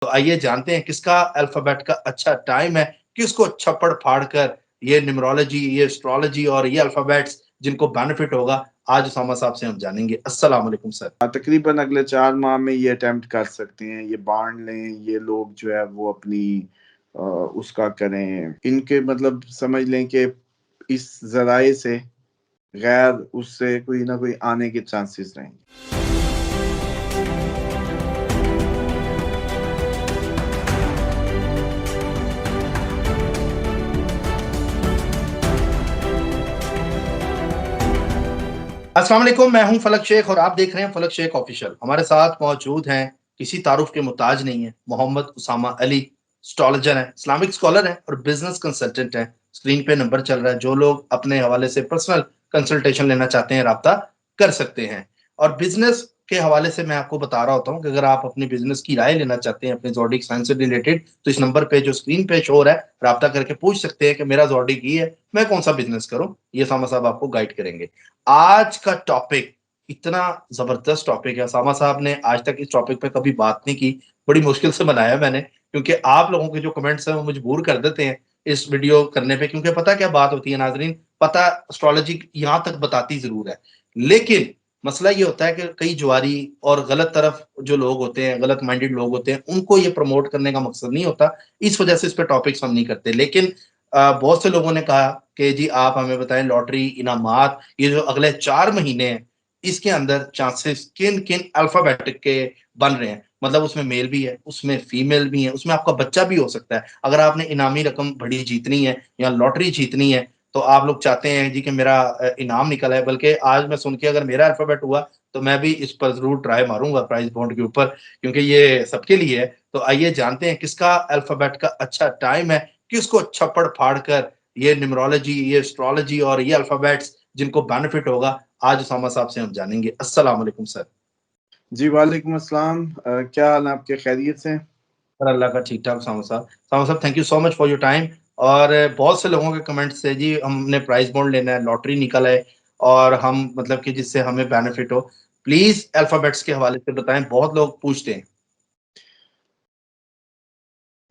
तो आइए जानते हैं किसका अल्फाबेट का अच्छा टाइम है, किसको छप्पड़ फाड़ कर ये न्यूमरोलॉजी, ये एस्ट्रोलॉजी और ये अल्फाबेट्स जिनको बेनिफिट होगा, आज उसामा साहब से हम जानेंगे। अस्सलाम वालेकुम सर। तकरीबन अगले 4 माह में ये अटेम्प्ट कर सकते हैं, ये बांट लें, ये लोग जो है वो अपनी उसका करें। इनके मतलब समझ लें कि इस ज़राए से गैर उससे कोई ना कोई आने के चांसेस रहेंगे। अस्सलाम वालेकुम, मैं हूं फलक शेख और आप देख रहे हैं फलक शेख ऑफिशियल। हमारे साथ मौजूद हैं, किसी तारुफ के मुताज नहीं है, मोहम्मद उसामा अली। एस्ट्रोलॉजर हैं, इस्लामिक स्कॉलर हैं और बिजनेस कंसल्टेंट हैं। स्क्रीन पे नंबर चल रहा है, जो लोग अपने हवाले से पर्सनल कंसल्टेशन लेना चाहते हैं राब्ता कर सकते हैं। और बिजनेस के हवाले से मैं आपको बता रहा होता हूँ कि अगर आप अपने बिजनेस की राय लेना चाहते हैं अपने ज़ोडिक साइन से रिलेटेड, तो इस नंबर पे जो स्क्रीन पे शो हो रहा है, राब्ता करके पूछ सकते हैं कि मेरा ज़ोडिक ये है, मैं कौन सा बिजनेस करूँ। ये सामा साहब आपको गाइड करेंगे। आज का टॉपिक इतना जबरदस्त टॉपिक है, सामा साहब ने आज तक इस टॉपिक पे कभी बात नहीं की। बड़ी मुश्किल से बनाया मैंने, क्योंकि आप लोगों के जो कमेंट्स हैं वो मजबूर कर देते हैं इस वीडियो करने पे। क्योंकि पता क्या बात होती है नाजरीन, पता एस्ट्रोलॉजी यहाँ तक बताती जरूर है, लेकिन मसला ये होता है कि कई जुआरी और गलत तरफ जो लोग होते हैं, गलत माइंडेड लोग होते हैं, उनको ये प्रमोट करने का मकसद नहीं होता। इस वजह से इस पे टॉपिक्स हम नहीं करते। लेकिन बहुत से लोगों ने कहा कि जी आप हमें बताएं लॉटरी इनामात, ये जो अगले 4 महीने हैं, इसके अंदर चांसेस किन-किन अल्फ़ाबेटिक के बन रहे हैं। मतलब उसमें मेल भी है, उसमें फीमेल भी है, उसमें आपका बच्चा भी हो सकता है। अगर आपने इनामी रकम बड़ी जीतनी है या लॉटरी जीतनी है, तो आप लोग चाहते हैं जी कि मेरा इनाम निकला है, बल्कि आज मैं सुन के अगर मेरा अल्फ़ाबेट हुआ, तो मैं भी इस पर ज़रूर ट्राई मारूँगा प्राइज़ बॉन्ड के ऊपर, क्योंकि ये सबके लिए है। तो आइए जानते हैं किसका अल्फ़ाबेट का अच्छा टाइम है, किसको छप्पड़ फाड़ कर ये न्यूमरोलॉजी, ये एस्ट्रोलॉजी और ये अल्फाबेट्स जिनको बेनिफिट होगा, आज उसामा साहब से हम जानेंगे। अस्सलाम वालेकुम सर। जी, वालेकुम अस्सलाम। क्या हाल है आपके, खैरियत से? सर अल्लाह का ठीक-ठाक उसामा साहब। उसामा साहब thank you so much for your time. और बहुत से लोगों के कमेंट्स थे जी हमने प्राइज़ बॉन्ड लेना है, लॉटरी निकल आए और हम मतलब कि जिससे हमें बेनिफिट हो। प्लीज़ अल्फाबेट्स के हवाले से बताएँ, बहुत लोग पूछते हैं।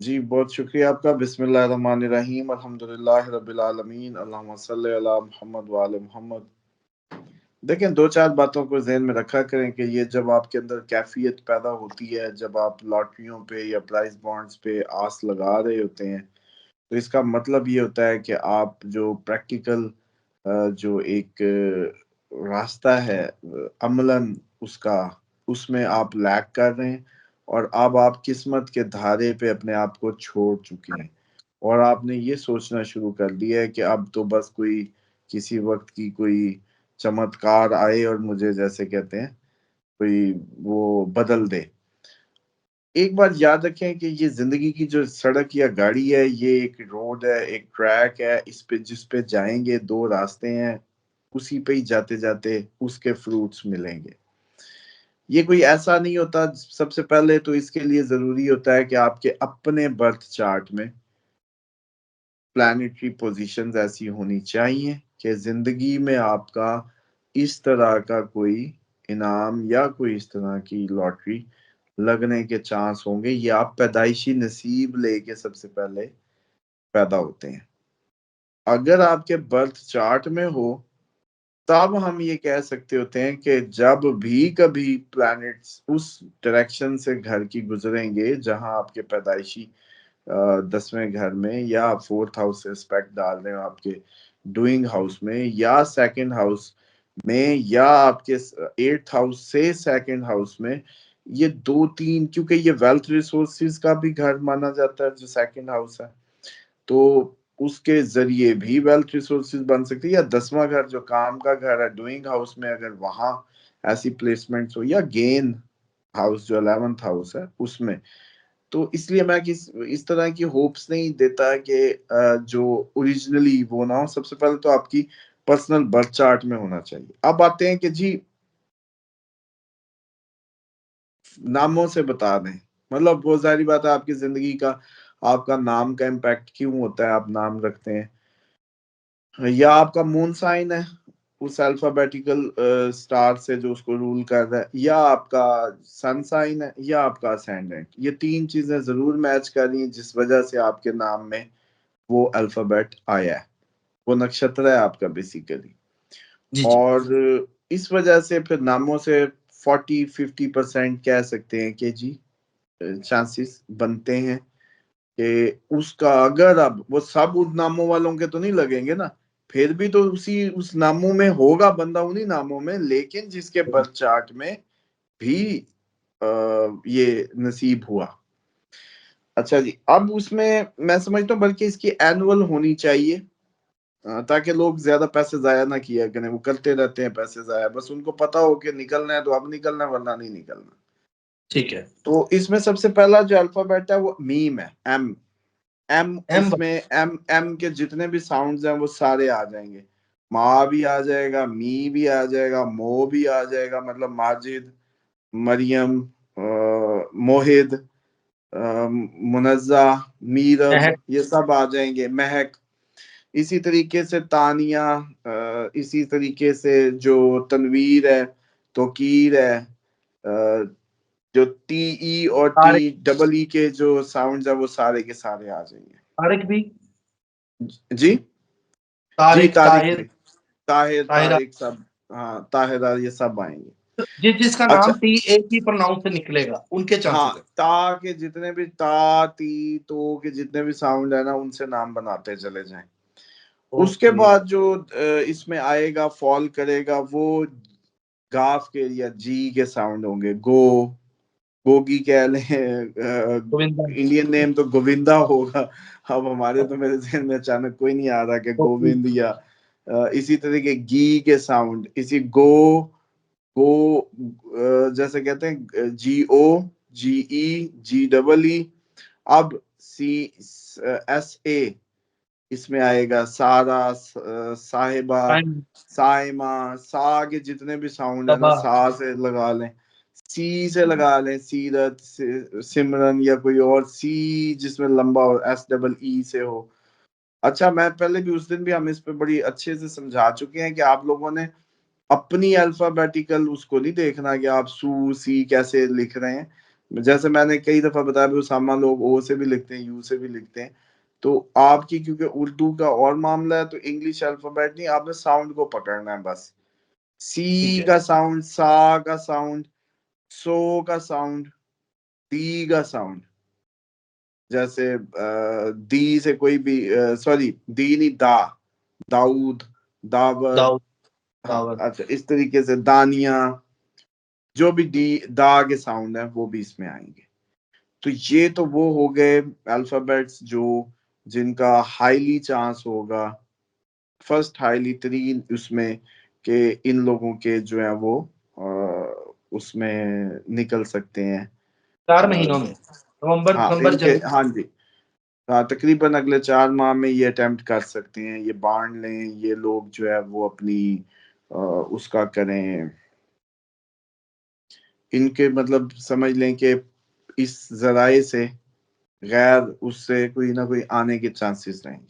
जी, बहुत शुक्रिया आपका। बिस्मिल्लाहिर्रहमानिर्रहीम, अल्हम्दुलिल्लाहि रब्बिल आलमीन, अल्लाहुम्मा सल्लि अला मुहम्मद व आले मुहम्मद। देखें, 2-4 बातों को ज़हन में रखा करें कि ये जब आपके अंदर कैफ़ियत पैदा होती है, जब आप लॉटरियों पे या प्राइज़ बॉन्ड्स पे आस लगा रहे होते हैं, तो इसका मतलब ये होता है कि आप जो प्रैक्टिकल जो एक रास्ता है अमलन उसका, उसमें आप लैग कर रहे हैं और अब आप किस्मत के धारे पे अपने आप को छोड़ चुके हैं और आपने ये सोचना शुरू कर दिया है कि अब तो बस कोई किसी वक़्त की कोई चमत्कार आए और मुझे जैसे कहते हैं, कोई वो बदल दे। एक बात याद रखें कि ये ज़िंदगी की जो सड़क या गाड़ी है, ये एक रोड है, एक ट्रैक है, इस पे जिस पे जाएँगे 2 रास्ते हैं, उसी पे ही जाते-जाते उसके फ्रूट्स मिलेंगे। ये कोई ऐसा नहीं होता, सबसे पहले तो इसके लिए ज़रूरी होता है कि आपके अपने बर्थ चार्ट में प्लैनेटरी पोज़ीशंस ऐसी होनी चाहिए कि ज़िंदगी में आपका इस तरह का कोई इनाम या कोई इस तरह की लॉटरी लगने के चांस होंगे। ये आप पैदाइशी नसीब लेके सबसे पहले पैदा होते हैं। अगर आपके बर्थ चार्ट में हो, तब हम ये कह सकते होते हैं कि जब भी कभी प्लैनेट्स उस डायरेक्शन से घर की गुज़रेंगे, जहाँ आपके पैदाइशी 10वें घर में या 4th हाउस से एस्पेक्ट डाल रहे हो आपके डूइंग हाउस में या सेकंड हाउस में या आपके 8th हाउस से सेकंड हाउस में, ये 2-3 क्योंकि ये वेल्थ रिसोर्सेज का भी घर माना जाता है जो सेकंड हाउस है, तो उसके ज़रिए भी वेल्थ रिसोर्सेज बन सकती है या 10वां घर जो काम का घर है डूइंग हाउस में, अगर वहाँ ऐसी प्लेसमेंट्स हो या गेन हाउस जो 11th हाउस है उसमें। तो इसलिए मैं इस तरह की होप्स नहीं देता कि जो ओरिजिनली वो ना हो, सबसे पहले तो आपकी पर्सनल बर्थ चार्ट में होना चाहिए। अब आते हैं कि जी नामों से बता दें, मतलब बहुत ज़ाहिर बात है आपकी ज़िंदगी का आपका नाम का इम्पैक्ट क्यों होता है, आप नाम रखते हैं या आपका मून साइन है, उस अल्फाबेटिकल स्टार से जो उसको रूल कर रहा है, या आपका सन साइन है, या आपका असेंडेंट। ये तीन चीजें जरूर मैच कर रही हैं, जिस वजह से आपके नाम में वो अल्फाबेट आया है, वो नक्षत्र है आपका बेसिकली। जी जी और इस वजह से फिर नामों से 40-50% कह सकते हैं कि जी चांसेस बनते हैं कि उसका, अगर अब वो सब उन नामों वालों के तो नहीं लगेंगे ना, फिर भी तो उस नामों में होगा बंदा, उन्हीं नामों में, लेकिन जिसके बर्थ चार्ट में भी ये नसीब हुआ। अच्छा जी, अब उसमें मैं समझता हूँ बल्कि इसकी एनुअल होनी चाहिए, ताकि लोग ज्यादा पैसे जाया ना किया करें। वो करते रहते हैं पैसे जाया, बस उनको पता हो कि निकलना है तो अब निकलना है, वरना नहीं निकलना। ठीक है। तो इसमें सबसे पहला जो अल्फाबेट है वो मीम है, एम। M, M. इसमें एम एम के जितने भी साउंड्स हैं वो सारे आ जाएंगे। माँ भी आ जाएगा, मी भी आ जाएगा, मो भी आ जाएगा, मतलब माजिद, मरियम, मोहिद, मुनज्जा, मीरब, महक। ये सब आ जाएंगे, महक। इसी तरीके से तानिया, इसी तरीके से जो तनवीर है, तोकीर है, जो टी ई और टी तारिक। डबल ई के जो साउंड्स है वो सारे के सारे आ जाएंगे। तारिक भी। जी जी, तारिक, तारिक ताहिर, भी, ताहिर, ताहिरा। तारिक, सब। हाँ, ताहिरा, ये सब आएंगे। जिसका अच्छा, नाम टी एक ही प्रोनाउंस से निकलेगा उनके हाँ, चांसेस है। ता के जितने भी, ता, ती, तो के जितने भी साउंड है ना, उनसे नाम बनाते चले जाएं। उसके ओके। बाद जो इसमें आएगा, फॉल करेगा, वो गाफ के या जी के साउंड होंगे। गोगी कह लें, गोविंदा। इंडियन नेम तो गोविंदा होगा। अब हमारे तो मेरे जहन में अचानक कोई नहीं आ रहा कि गोपी। गोविंद, या इसी तरह के गी के साउंड, इसी गो, गो, जैसे कहते हैं जी ओ, जी ई, जी डबल ई। अब सी, एस ए, इसमें आएगा सारा, साहिबा, टाइम। साइमा। सा के जितने भी साउंड है ना, सबा। सा से लगा लें, सी से लगा लें, सीरत, सिमरन, या कोई और सी जिसमें लंबा हो, एस डबल ई से हो। अच्छा, मैं पहले भी, उस दिन भी हम इस पे बड़ी अच्छे से समझा चुके हैं कि आप लोगों ने अपनी अल्फाबेटिकल उसको नहीं देखना कि आप सू सी कैसे लिख रहे हैं। जैसे मैंने कई दफा बताया भी, उसामा लोग ओ से भी लिखते हैं, यू से भी लिखते हैं। तो आपकी, क्योंकि उर्दू का और मामला है, तो इंग्लिश अल्फाबेट नहीं, आपने साउंड को पकड़ना है बस। ठीक सी है। का साउंड, सा का साउंड, सो का साउंड, दी का साउंड। जैसे दी से कोई भी, सॉरी, दी नहीं, दाऊद, दावर। दाऊद। हाँ, दावर। अच्छा, इस तरीके से दानिया, जो भी डी, दा के साउंड है वो भी इसमें आएंगे। तो ये तो वो हो गए अल्फाबेट्स जो, जिनका हाईली चांस होगा, फर्स्ट हाईली तरीन उसमें, कि इन लोगों के जो है वो उसमें निकल सकते हैं। 4 महीनों में नवंबर, हाँ, दिसंबर, इनके, जनवरी। हाँ जी, हाँ, तकरीबन अगले 4 माह में ये अटेम्प्ट कर सकते हैं, ये बांट लें ये लोग जो है वो अपनी उसका करें, इनके मतलब समझ लें कि इस जराए से, गैर उससे कोई ना कोई आने के चांसेस रहेंगे।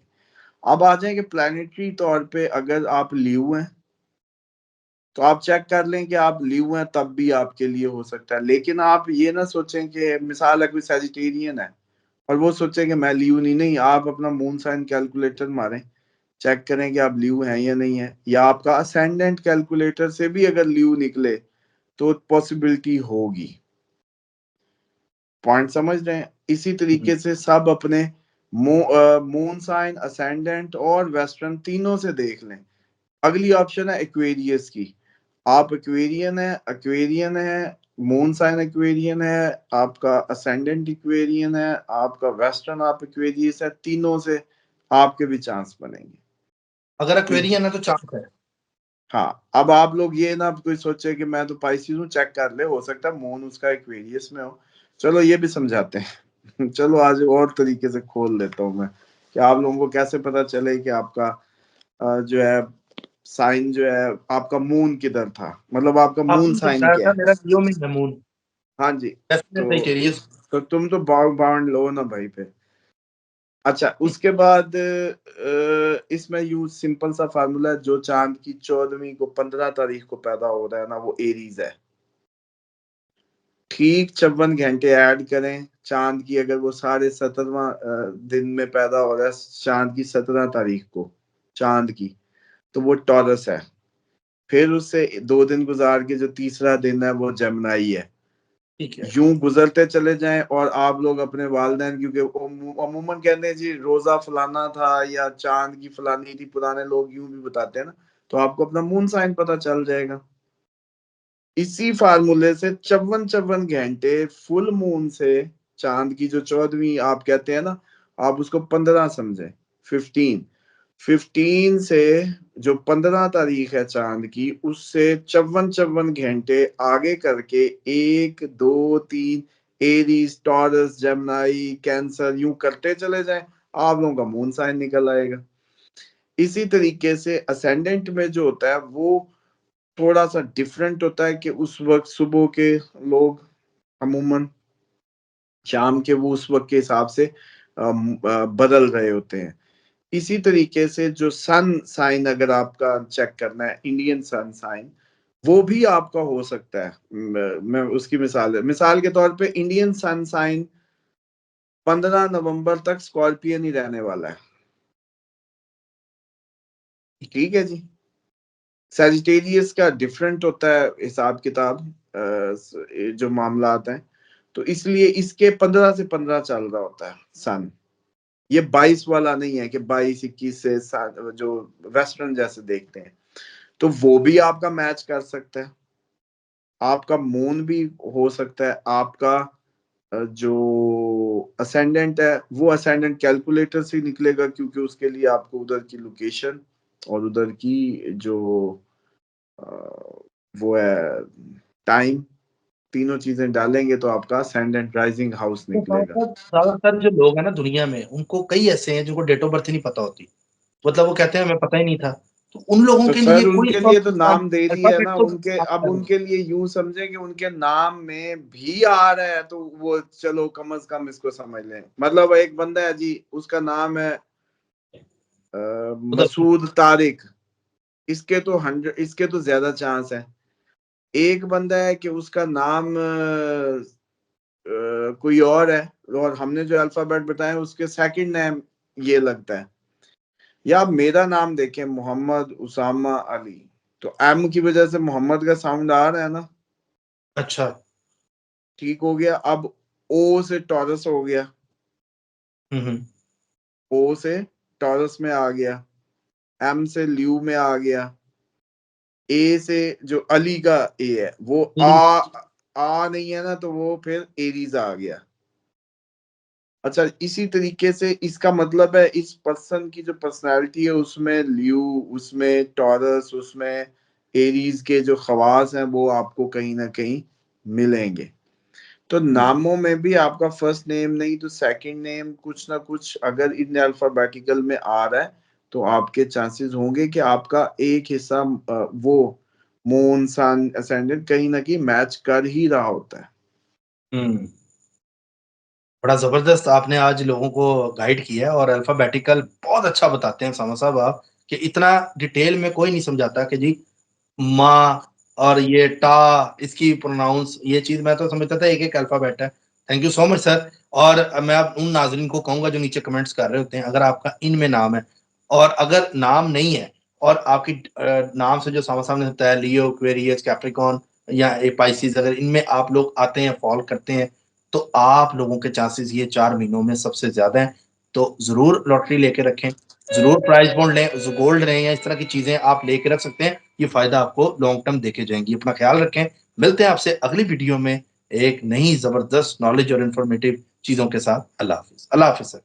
अब आ जाएंगे प्लानिटरी तौर पे, अगर आप लीव हैं तो आप चेक कर लें कि आप लीव हैं, तब भी आपके लिए हो सकता है। लेकिन आप ये ना सोचें कि मिसाल है कोई सेजिटेरियन है और वो सोचे कि मैं लीव नहीं, नहीं, आप अपना मून साइन कैलकुलेटर मारें, चेक करें कि आप लीव हैं या नहीं है, या आपका असेंडेंट कैलकुलेटर से भी अगर लीव निकले तो पॉसिबिलिटी होगी। पॉइंट समझ रहे हैं? इसी तरीके से सब अपने मून साइन, असेंडेंट और वेस्टर्न तीनों से देख लें। अगली ऑप्शन है एक्वेरियस की। आप एक्वेरियन है, मून साइन एक्वेरियन है, आपका असेंडेंट एक्वेरियन है, आपका वेस्टर्न आप एक्वेरियस है, तीनों से आपके भी चांस बनेंगे। अगर तो एक्वेरियन है तो चांस है। हाँ, अब आप लोग ये ना कोई सोचे कि मैं तो पाइसिस हूँ, चेक कर ले, हो सकता है मून उसका एक्वेरियस में हो। चलो ये भी समझाते हैं। चलो आज और तरीके से खोल लेता हूँ मैं, कि आप लोगों को कैसे पता चले कि आपका जो है साइन जो है, आपका मून किधर था, मतलब आपका मून आपने साइन बताया क्या था है। मेरा लियो में है मून। हाँ जी, ऐसे तो सही कह रही है। तुम तो बाउंड लो ना भाई पे। अच्छा, उसके बाद इसमें यूं सिंपल सा फार्मूला है, जो चांद की 14वीं को 15 तारीख को पैदा हो रहा है ना, वो एरीज है। ठीक 54 घंटे ऐड करें चांद की, अगर वो 17वां दिन में पैदा हो रहा है, चांद की 17 तारीख को चांद की, तो वो टॉरस है। फिर उससे 2 दिन गुजार के जो तीसरा दिन है वो जमनाई है। ठीक है। यूं गुजरते चले जाएं, और आप लोग अपने वालिदैन, क्योंकि अमूमन कहते हैं जी रोजा फलाना था या चांद की फलानी थी, पुराने लोग यूं भी बताते हैं ना, तो आपको अपना मून साइन पता चल जाएगा। इसी फार्मूले से 54 घंटे फुल मून से चांद की जो 14वीं आप कहते हैं ना, आप उसको 15 समझे, 15 से जो 15 तारीख है चांद की, उससे 54 घंटे आगे करके 1 2 3 एरीज, टॉरस, जेमिनी, कैंसर यूं करते चले जाएं, आप लोगों का मून साइन निकल आएगा। इसी तरीके से असेंडेंट में जो होता है वो थोड़ा सा डिफरेंट होता है, कि उस वक्त सुबह के लोग अमूमन शाम के वो उस वक्त के हिसाब से बदल रहे होते हैं। इसी तरीके से जो सन साइन अगर आपका चेक करना है, इंडियन सन साइन, वो भी आपका हो सकता है। मैं उसकी मिसाल के तौर पे इंडियन सन साइन 15 नवंबर तक स्कॉर्पियन ही रहने वाला है। ठीक है जी। सैजिटेरियस का डिफरेंट होता है हिसाब किताब, जो मामला आता है, तो इसलिए इसके 15 से 15 चल रहा होता है सन। ये 22 वाला नहीं है कि 22 21 से जो वेस्टर्न जैसे देखते हैं, तो वो भी आपका मैच कर सकता है। आपका मून भी हो सकता है, आपका जो असेंडेंट है वो असेंडेंट कैलकुलेटर से निकलेगा, क्योंकि उसके लिए आपको उधर की लोकेशन और उधर की जो वो है टाइम, तीनों चीजें डालेंगे तो आपका असेंडेंट राइजिंग हाउस तो निकलेगा। ज़्यादातर जो लोग हैं ना दुनिया में, उनको कई ऐसे हैं जिनको डेट ऑफ बर्थ ही नहीं पता होती। मतलब वो कहते हैं हमें पता ही नहीं था। तो उन लोगों तो के लिए सर कोई उनके लिए तो नाम दे दिया अल्फाबेट ना, तो उनके अब आता है उनके लिए यूं समझे कि उनके नाम में भी आ रहा है, तो वो चलो कम से कम इसको समझ लें। मतलब एक बंदा है जी, उसका नाम है उधर से। मसूद तारिक, इसके तो ज्यादा चांस है। एक बंदा है कि उसका नाम कोई और है, और हमने जो अल्फाबेट बताया उसके सेकंड नेम ये लगता है। या आप मेरा नाम देखें, मोहम्मद उसामा अली, तो एम की वजह से मोहम्मद का साउंड आ रहा है ना, अच्छा। ठीक हो गया। अब ओ से टॉरस हो गया, हुँ। ओ से टॉरस में आ गया, एम से ल्यू में आ गया, ए से जो अली का ए है वो आ नहीं है ना, तो वो फिर एरीज आ गया। अच्छा, इसी तरीके से इसका मतलब है इस पर्सन की जो पर्सनालिटी है उसमें ल्यू, उसमें टॉरस, उसमें एरीज के जो खवास हैं वो आपको कहीं ना कहीं मिलेंगे। तो नामों में भी आपका फर्स्ट नेम नहीं तो सेकंड नेम कुछ ना कुछ अगर इन अल्फाबेटिकल में आ रहा है, तो आपके चांसेस होंगे कि आपका एक हिस्सा वो मून सन असेंडेंट कहीं ना कहीं मैच कर ही रहा होता है। हुँ। बड़ा ज़बरदस्त आपने आज लोगों को गाइड किया है और अल्फ़ाबेटिकल बहुत अच्छा बताते हैं उसामा साहब आप, कि इतना डिटेल में कोई नहीं समझाता कि जी माँ और ये टा, इसकी प्रोनाउंस ये चीज़ मैं तो समझता था एक-एक अल्फ़ाबेट है। Thank you so much sir. और मैं अब उन नाज़रीन को कहूँगा जो नीचे कमेंट्स कर रहे होते हैं, अगर आपका इनमें नाम है और अगर नाम नहीं है और आपकी नाम से जो उसामा साहब ने बताया लियो, एक्वेरियस, कैप्रिकॉर्न या पाइसेस, अगर इनमें आप लोग आते हैं, फ़ॉल करते हैं, तो आप लोगों के चांसेस ये 4 महीनों में सबसे ज़्यादा हैं। तो ज़रूर लॉटरी लेके रखें, ज़रूर प्राइज़ बॉन्ड लें, गोल्ड लें या इस तरह की चीज़ें आप लेके रख सकते हैं। ये फ़ायदा आपको लॉन्ग टर्म देके जाएँगी। अपना ख़्याल रखें। मिलते हैं आपसे अगली वीडियो में एक नई ज़बरदस्त नॉलेज और इन्फॉर्मेटिव चीज़ों के साथ। अल्लाह हाफ़िज़। अल्लाह हाफ़िज़ सर।